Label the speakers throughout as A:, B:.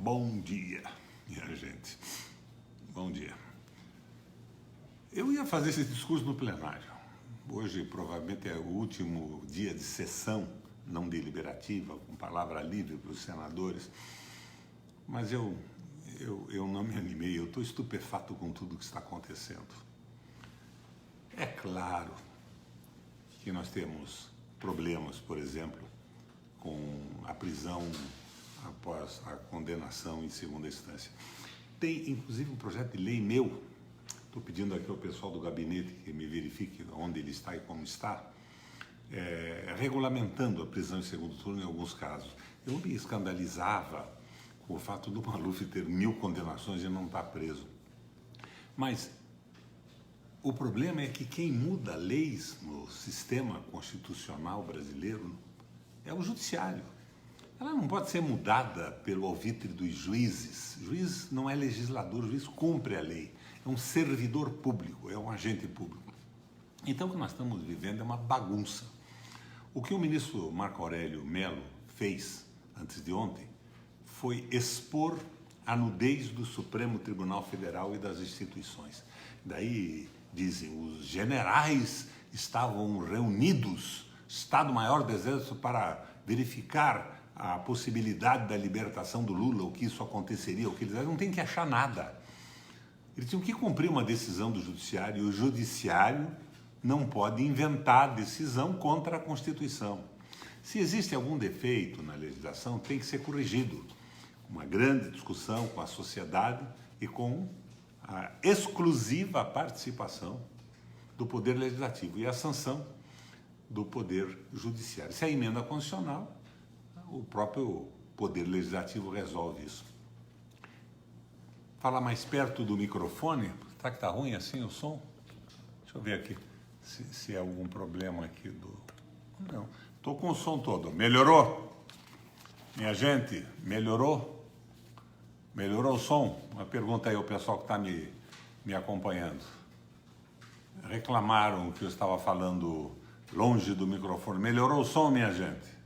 A: Bom dia, minha gente. Bom dia. Eu ia fazer esse discurso no plenário. Hoje, provavelmente, é o último dia de sessão não deliberativa, com palavra livre para os senadores. Mas eu não me animei, eu estou estupefato com tudo que está acontecendo. É claro que nós temos problemas, por exemplo, com a prisão após a condenação em segunda instância. Tem, inclusive, um projeto de lei meu, estou pedindo aqui ao pessoal do gabinete que me verifique onde ele está e como está, regulamentando a prisão em segundo turno em alguns casos. Eu me escandalizava com o fato do Maluf ter 1000 condenações e não estar preso. Mas o problema é que quem muda leis no sistema constitucional brasileiro é o judiciário. Ela não pode ser mudada pelo alvitre dos juízes. O juiz não é legislador, o juiz cumpre a lei. É um servidor público, é um agente público. Então, o que nós estamos vivendo é uma bagunça. O que o ministro Marco Aurélio Mello fez antes de ontem foi expor a nudez do Supremo Tribunal Federal e das instituições. Daí, dizem, os generais estavam reunidos, Estado-Maior do Exército, para verificar a possibilidade da libertação do Lula, o que isso aconteceria, o que eles não tem que achar nada. Eles tinham que cumprir uma decisão do judiciário, e o judiciário não pode inventar decisão contra a Constituição. Se existe algum defeito na legislação, tem que ser corrigido. Uma grande discussão com a sociedade e com a exclusiva participação do Poder Legislativo e a sanção do Poder Judiciário. Se é emenda constitucional, o próprio Poder Legislativo resolve isso. Fala mais perto do microfone. Será que está ruim assim o som? Deixa eu ver aqui se é algum problema aqui do... Não, estou com o som todo. Melhorou? Minha gente, melhorou? Melhorou o som? Uma pergunta aí ao pessoal que está me acompanhando. Reclamaram que eu estava falando longe do microfone. Melhorou o som, minha gente?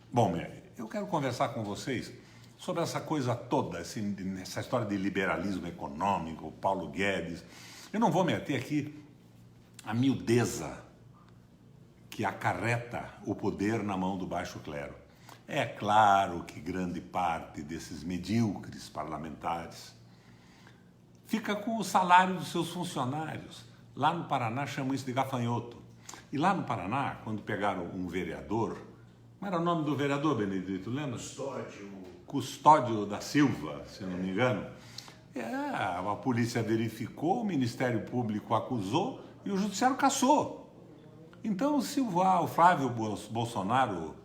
A: Bom, eu quero conversar com vocês sobre essa coisa toda, essa história de liberalismo econômico, Paulo Guedes. Eu não vou meter aqui a miudeza que acarreta o poder na mão do baixo clero. É claro que grande parte desses medíocres parlamentares fica com o salário dos seus funcionários. Lá no Paraná chamam isso de gafanhoto. E lá no Paraná, quando pegaram um vereador, como era o nome do vereador, Benedito, lembra? Custódio da Silva, se não me engano. A polícia verificou, o Ministério Público acusou e o Judiciário cassou. Então, se o Flávio Bolsonaro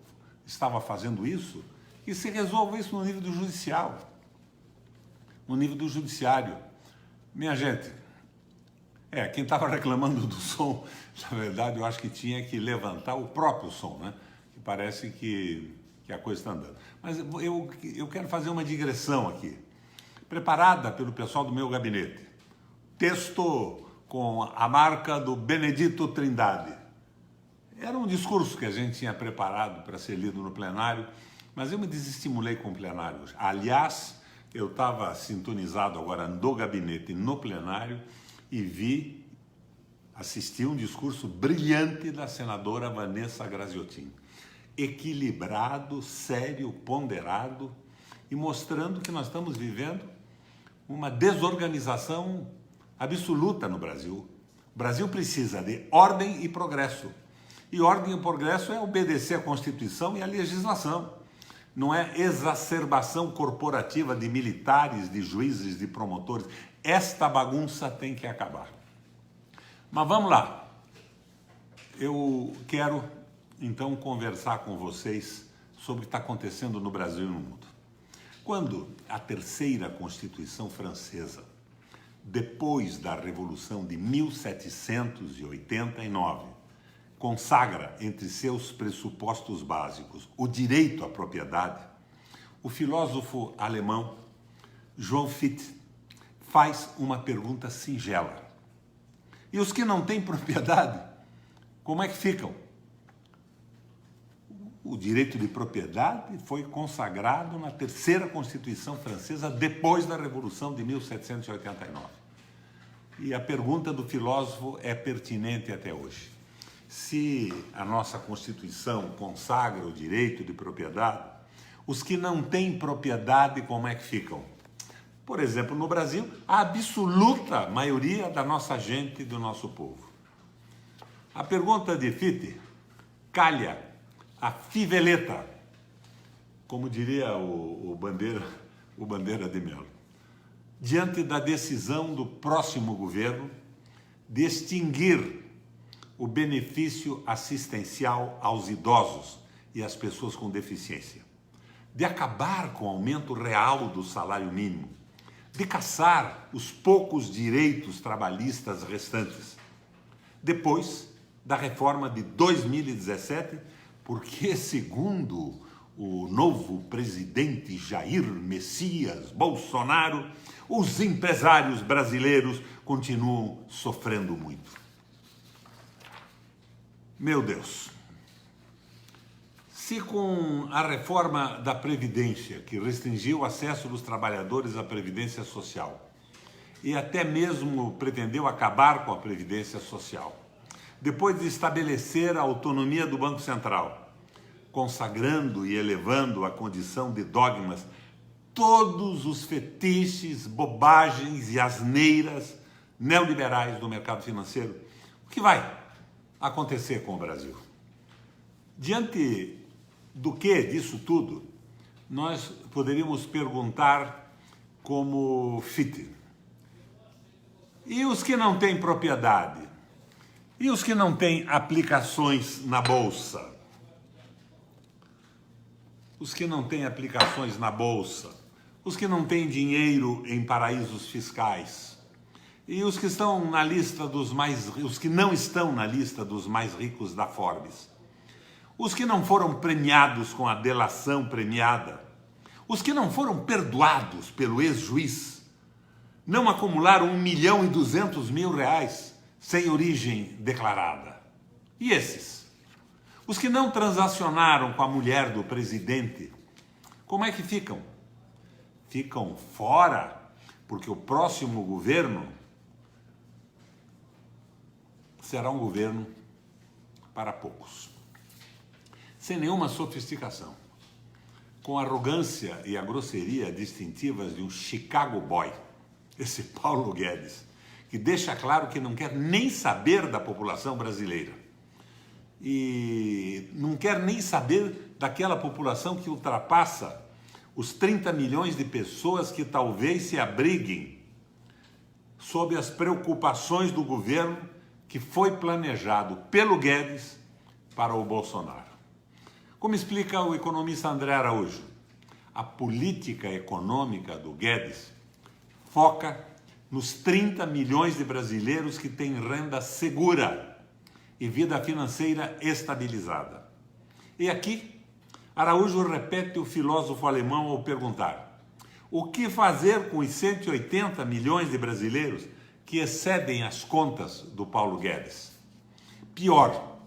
A: estava fazendo isso, que se resolva isso no nível do judicial, no nível do judiciário. Minha gente, quem estava reclamando do som, na verdade, eu acho que tinha que levantar o próprio som, né? Que parece que a coisa está andando. Mas eu quero fazer uma digressão aqui, preparada pelo pessoal do meu gabinete. Texto com a marca do Benedito Trindade. Era um discurso que a gente tinha preparado para ser lido no plenário, mas eu me desestimulei com o plenário hoje. Aliás, eu estava sintonizado agora no gabinete, no plenário, e assisti um discurso brilhante da senadora Vanessa Graziotin. Equilibrado, sério, ponderado e mostrando que nós estamos vivendo uma desorganização absoluta no Brasil. O Brasil precisa de ordem e progresso. E ordem e progresso é obedecer à Constituição e à legislação. Não é exacerbação corporativa de militares, de juízes, de promotores. Esta bagunça tem que acabar. Mas vamos lá. Eu quero, então, conversar com vocês sobre o que está acontecendo no Brasil e no mundo. Quando a terceira Constituição francesa, depois da Revolução de 1789, consagra entre seus pressupostos básicos o direito à propriedade, o filósofo alemão Johann Fichte faz uma pergunta singela. E os que não têm propriedade, como é que ficam? O direito de propriedade foi consagrado na terceira Constituição francesa depois da Revolução de 1789. E a pergunta do filósofo é pertinente até hoje. Se a nossa Constituição consagra o direito de propriedade, os que não têm propriedade, como é que ficam? Por exemplo, no Brasil, a absoluta maioria da nossa gente e do nosso povo. A pergunta de Fichte calha a fiveleta, como diria o Bandeira de Mello, diante da decisão do próximo governo de extinguir o benefício assistencial aos idosos e às pessoas com deficiência, de acabar com o aumento real do salário mínimo, de caçar os poucos direitos trabalhistas restantes, depois da reforma de 2017, porque, segundo o novo presidente Jair Messias Bolsonaro, os empresários brasileiros continuam sofrendo muito. Meu Deus! Se com a reforma da Previdência, que restringiu o acesso dos trabalhadores à Previdência Social, e até mesmo pretendeu acabar com a Previdência Social, depois de estabelecer a autonomia do Banco Central, consagrando e elevando à condição de dogmas todos os fetiches, bobagens e asneiras neoliberais do mercado financeiro, o que vai acontecer com o Brasil? Diante do que disso tudo, nós poderíamos perguntar como Fichte: e os que não têm propriedade? E os que não têm aplicações na Bolsa? Os que não têm aplicações na Bolsa? Os que não têm dinheiro em paraísos fiscais? E os que estão na lista os que não estão na lista dos mais ricos da Forbes? Os que não foram premiados com a delação premiada? Os que não foram perdoados pelo ex-juiz? Não acumularam R$1.200.000 sem origem declarada? E esses? Os que não transacionaram com a mulher do presidente, como é que ficam? Ficam fora, porque o próximo governo será um governo para poucos. Sem nenhuma sofisticação, com a arrogância e a grosseria distintivas de um Chicago boy, esse Paulo Guedes, que deixa claro que não quer nem saber da população brasileira. E não quer nem saber daquela população que ultrapassa os 30 milhões de pessoas que talvez se abriguem sob as preocupações do governo que foi planejado pelo Guedes para o Bolsonaro. Como explica o economista André Araújo, a política econômica do Guedes foca nos 30 milhões de brasileiros que têm renda segura e vida financeira estabilizada. E aqui, Araújo repete o filósofo alemão ao perguntar: o que fazer com os 180 milhões de brasileiros que excedem as contas do Paulo Guedes? Pior,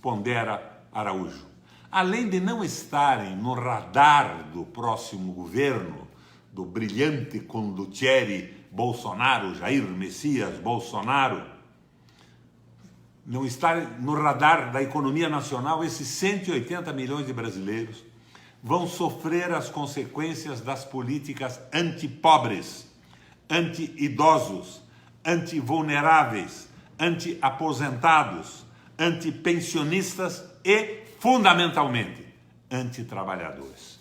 A: pondera Araújo, além de não estarem no radar do próximo governo, do brilhante condottiere Bolsonaro, Jair Messias Bolsonaro, não estar no radar da economia nacional, esses 180 milhões de brasileiros vão sofrer as consequências das políticas anti-pobres, anti-idosos, anti-vulneráveis, anti-aposentados, anti-pensionistas e, fundamentalmente, anti-trabalhadores.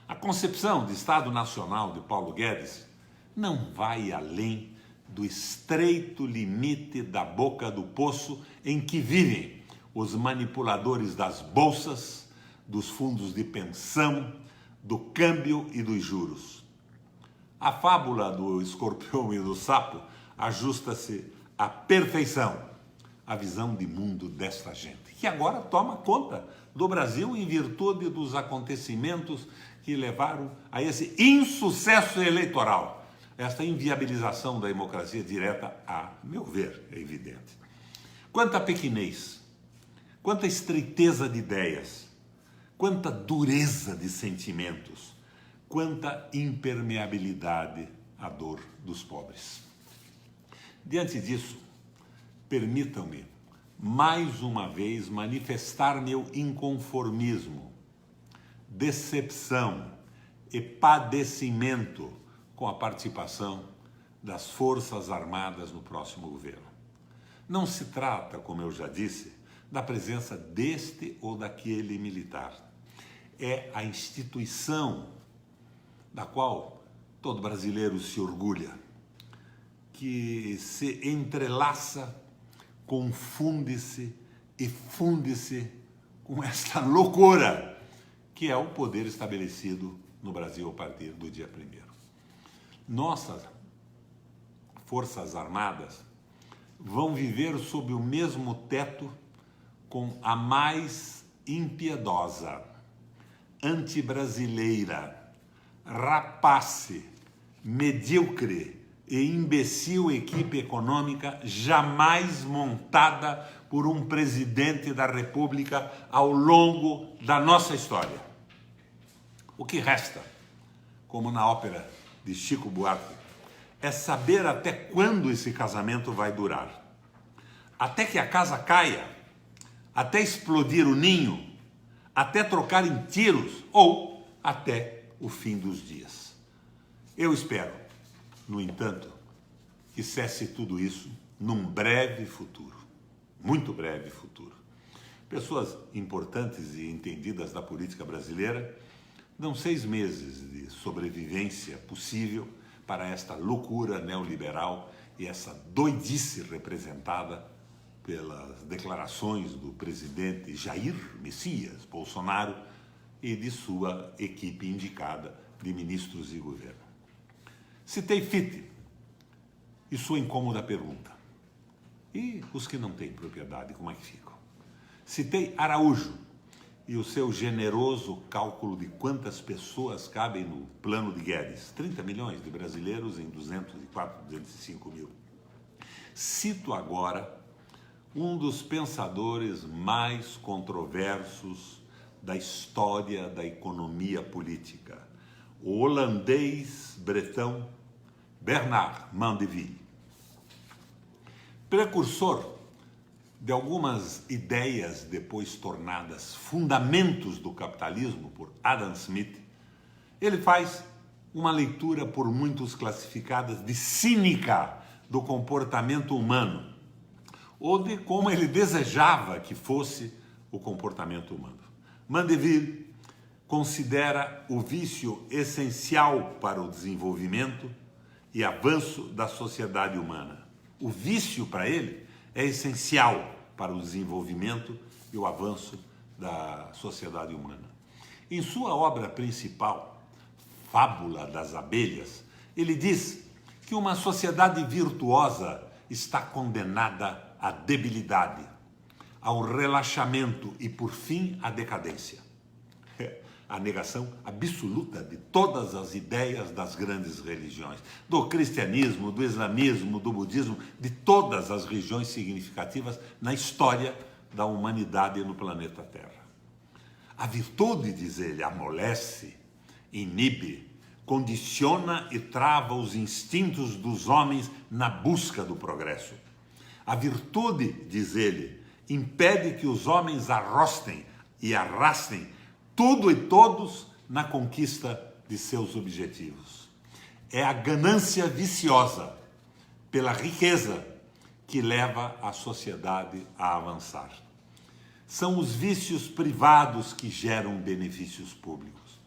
A: A concepção de Estado Nacional de Paulo Guedes não vai além do estreito limite da boca do poço em que vivem os manipuladores das bolsas, dos fundos de pensão, do câmbio e dos juros. A fábula do escorpião e do sapo ajusta-se à perfeição à visão de mundo desta gente, que agora toma conta do Brasil em virtude dos acontecimentos que levaram a esse insucesso eleitoral. Esta inviabilização da democracia direta, a meu ver, é evidente. Quanta pequenez, quanta estreiteza de ideias, quanta dureza de sentimentos, quanta impermeabilidade à dor dos pobres. Diante disso, permitam-me, mais uma vez, manifestar meu inconformismo, decepção e padecimento com a participação das Forças Armadas no próximo governo. Não se trata, como eu já disse, da presença deste ou daquele militar. É a instituição da qual todo brasileiro se orgulha, que se entrelaça, confunde-se e funde-se com esta loucura que é o poder estabelecido no Brasil a partir do dia 1º. Nossas Forças Armadas vão viver sob o mesmo teto com a mais impiedosa, antibrasileira, rapace, medíocre e imbecil equipe econômica jamais montada por um presidente da República ao longo da nossa história. O que resta, como na ópera de Chico Buarque, é saber até quando esse casamento vai durar. Até que a casa caia, até explodir o ninho, até trocar em tiros ou até o fim dos dias. Eu espero, no entanto, que cesse tudo isso num breve futuro, muito breve futuro. Pessoas importantes e entendidas da política brasileira dão 6 meses de sobrevivência possível para esta loucura neoliberal e essa doidice representada pelas declarações do presidente Jair Messias Bolsonaro e de sua equipe indicada de ministros de governo. Citei Fichte e sua incômoda pergunta. E os que não têm propriedade, como é que ficam? Citei Araújo e o seu generoso cálculo de quantas pessoas cabem no plano de Guedes. 30 milhões de brasileiros em 204, 205 mil. Cito agora um dos pensadores mais controversos da história da economia política, o holandês bretão Bernard Mandeville. Precursor de algumas ideias depois tornadas fundamentos do capitalismo por Adam Smith, ele faz uma leitura por muitos classificada de cínica do comportamento humano, ou de como ele desejava que fosse o comportamento humano. Mandeville considera o vício essencial para o desenvolvimento e avanço da sociedade humana. O vício, para ele, é essencial para o desenvolvimento e o avanço da sociedade humana. Em sua obra principal, Fábula das Abelhas, ele diz que uma sociedade virtuosa está condenada à debilidade, ao relaxamento e, por fim, à decadência. A negação absoluta de todas as ideias das grandes religiões, do cristianismo, do islamismo, do budismo, de todas as religiões significativas na história da humanidade no planeta Terra. A virtude, diz ele, amolece, inibe, condiciona e trava os instintos dos homens na busca do progresso. A virtude, diz ele, impede que os homens arrostem e arrastem tudo e todos na conquista de seus objetivos. É a ganância viciosa pela riqueza que leva a sociedade a avançar. São os vícios privados que geram benefícios públicos.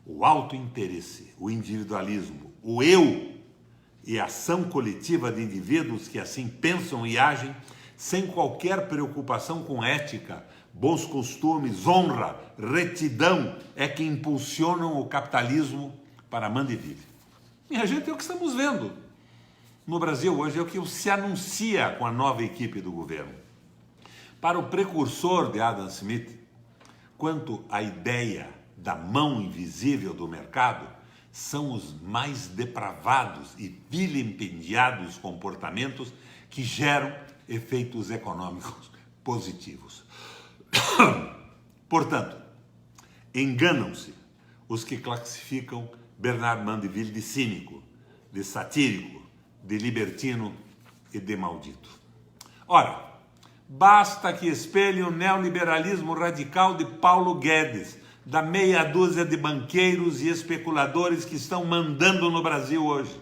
A: O autointeresse, o individualismo, o eu e a ação coletiva de indivíduos que assim pensam e agem sem qualquer preocupação com ética, bons costumes, honra, retidão, é que impulsionam o capitalismo para Mandeville. Minha gente, é o que estamos vendo no Brasil hoje, é o que se anuncia com a nova equipe do governo. Para o precursor de Adam Smith, quanto à ideia da mão invisível do mercado, são os mais depravados e vilipendiados comportamentos que geram efeitos econômicos positivos. Portanto, Enganam-se os que classificam Bernard Mandeville de cínico, de satírico, de libertino e de maldito. Ora, basta que espelhe o neoliberalismo radical de Paulo Guedes, da meia dúzia de banqueiros e especuladores que estão mandando no Brasil hoje,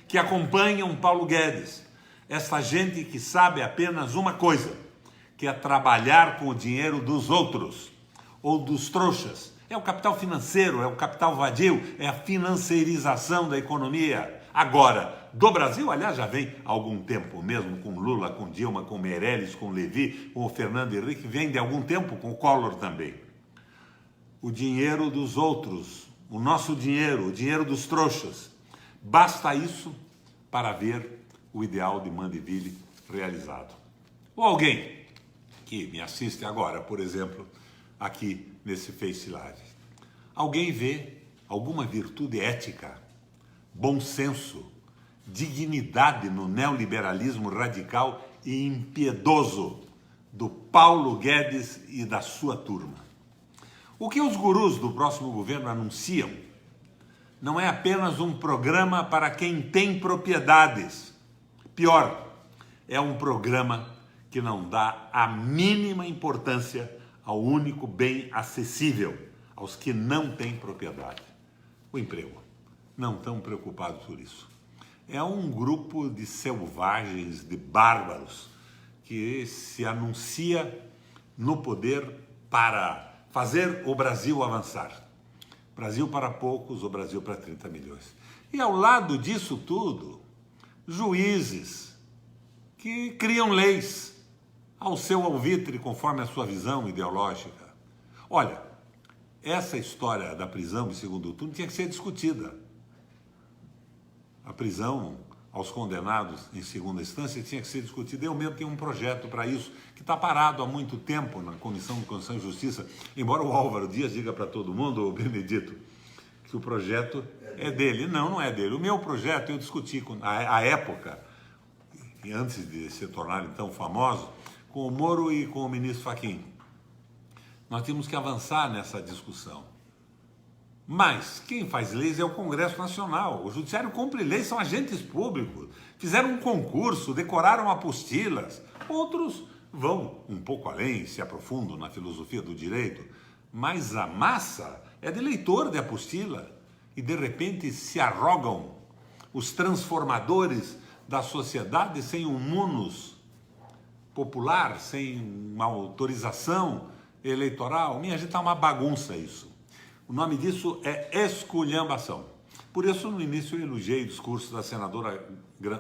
A: que acompanham Paulo Guedes, essa gente que sabe apenas uma coisa, que é trabalhar com o dinheiro dos outros, ou dos trouxas. É o capital financeiro, é o capital vadio, é a financeirização da economia. Agora, do Brasil, aliás, já vem há algum tempo mesmo, com Lula, com Dilma, com Meirelles, com Levi, com o Fernando Henrique, vem de algum tempo com o Collor também. O dinheiro dos outros, o nosso dinheiro, o dinheiro dos trouxas. Basta isso para ver o ideal de Mandeville realizado. Ou alguém que me assiste agora, por exemplo, aqui nesse Face Live. Alguém vê alguma virtude ética, bom senso, dignidade no neoliberalismo radical e impiedoso do Paulo Guedes e da sua turma? O que os gurus do próximo governo anunciam não é apenas um programa para quem tem propriedades. Pior, é um programa que não dá a mínima importância ao único bem acessível, aos que não têm propriedade, o emprego. Não estão preocupados por isso. É um grupo de selvagens, de bárbaros, que se anuncia no poder para fazer o Brasil avançar. Brasil para poucos, o Brasil para 30 milhões. E ao lado disso tudo, juízes que criam leis ao seu alvitre, conforme a sua visão ideológica. Olha, essa história da prisão em segundo turno tinha que ser discutida. A prisão aos condenados em segunda instância tinha que ser discutida. Eu mesmo tenho um projeto para isso, que está parado há muito tempo na Comissão de Constituição e Justiça, embora o Álvaro Dias diga para todo mundo, o Benedito, que o projeto é dele. Não, não é dele. O meu projeto eu discuti com, à época, e antes de se tornar então famoso, com o Moro e com o ministro Fachin. Nós temos que avançar nessa discussão. Mas quem faz leis é o Congresso Nacional. O Judiciário cumpre leis, são agentes públicos. Fizeram um concurso, decoraram apostilas. Outros vão um pouco além, se aprofundam na filosofia do direito. Mas a massa é de leitor de apostila. E de repente se arrogam os transformadores da sociedade sem um munus popular, sem uma autorização eleitoral. Minha gente, está uma bagunça isso. O nome disso é esculhambação. Por isso, no início, eu elogiei o discurso da senadora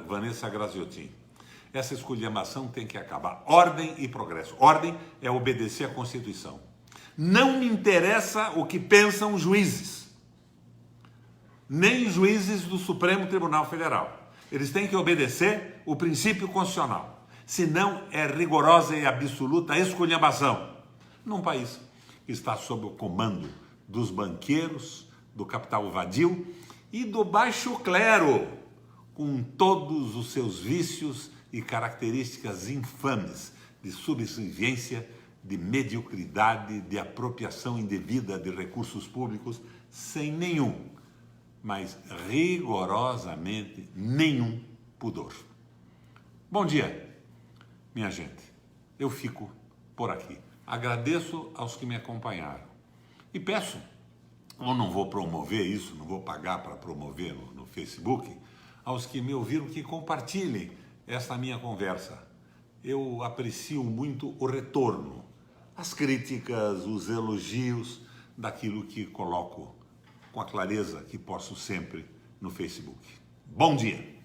A: Vanessa Graziotin. Essa esculhambação tem que acabar. Ordem e progresso. Ordem é obedecer à Constituição. Não me interessa o que pensam juízes, nem juízes do Supremo Tribunal Federal. Eles têm que obedecer o princípio constitucional. Senão, é rigorosa e absoluta esculhambação. Num país que está sob o comando dos banqueiros, do capital vadio e do baixo clero, com todos os seus vícios e características infames de subserviência, de mediocridade, de apropriação indevida de recursos públicos, sem nenhum, mas rigorosamente nenhum pudor. Bom dia, minha gente. Eu fico por aqui. Agradeço aos que me acompanharam. E peço, eu não vou promover isso, não vou pagar para promover no Facebook, aos que me ouviram que compartilhem esta minha conversa. Eu aprecio muito o retorno, as críticas, os elogios daquilo que coloco com a clareza que posso sempre no Facebook. Bom dia!